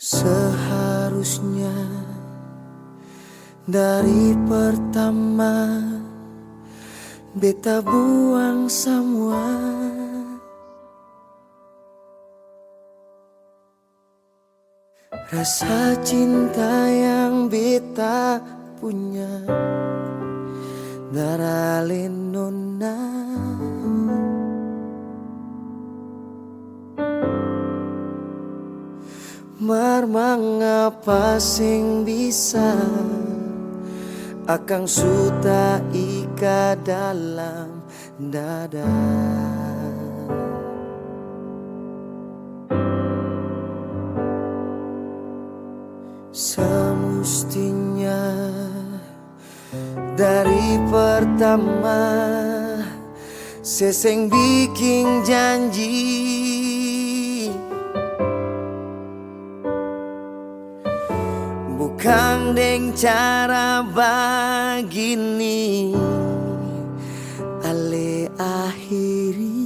Seharusnya dari pertama beta buang semua. Rasa cinta yang beta punya darah nona. Mar mangapa sing bisa akang suta ika dalam dada. Semestinya dari pertama seseng bikin janji, bukan deng cara begini ale akhiri.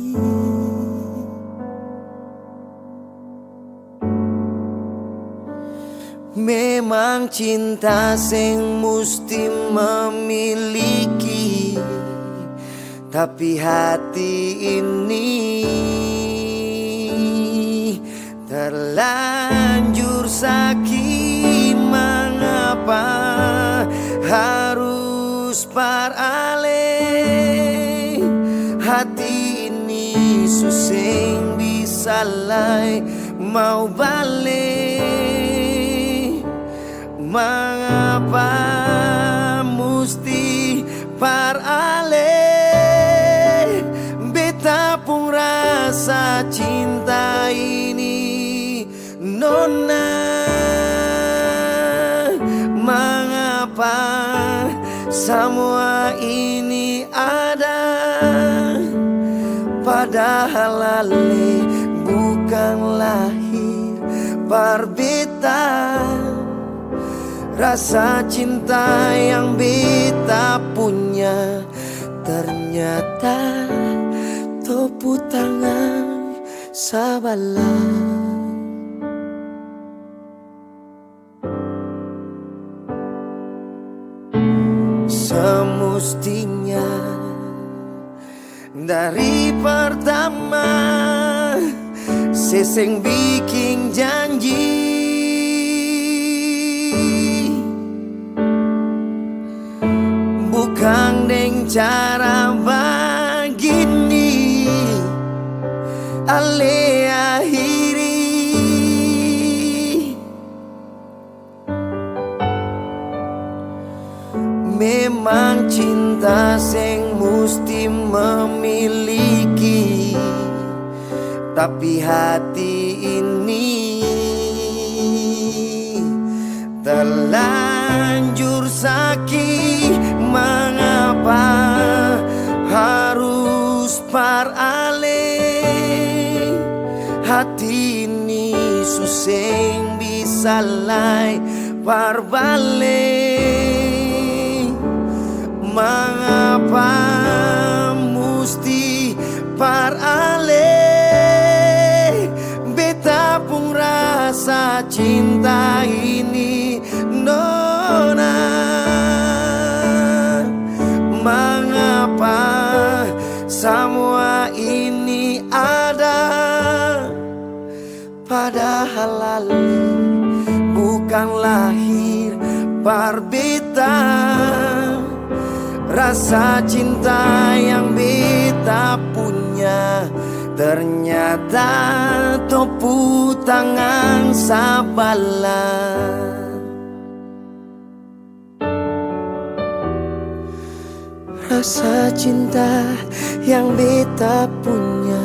Memang cinta sing musti memiliki, tapi hati ini terlanjur sakit. Mengapa harus paraleh? Hati ini suseng disalai mau balik. Mengapa musti paraleh? Beta pun rasa cinta ini nona. Mengapa semua ini ada, padahal ale bukan lahir berbeda. Rasa cinta yang beta punya ternyata topu tangan sabalah. Semestinya dari pertama seseng bikin janji, bukan deng cara begini ale akhiri. Memang cinta sing musti memiliki, tapi hati ini terlanjur sakit. Mengapa harus paraleh? Hati ini suseng bisa lai parbalik. Mengapa musti paraleh? Beta pun rasa cinta ini nona. Mengapa semua ini ada, padahal ale bukan lahir berbeda. Rasa cinta yang beta punya ternyata topu tangan sabalah. Rasa cinta yang beta punya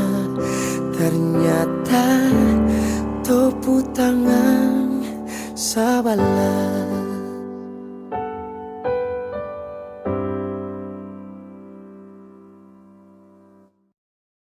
ternyata topu tangan sabalah.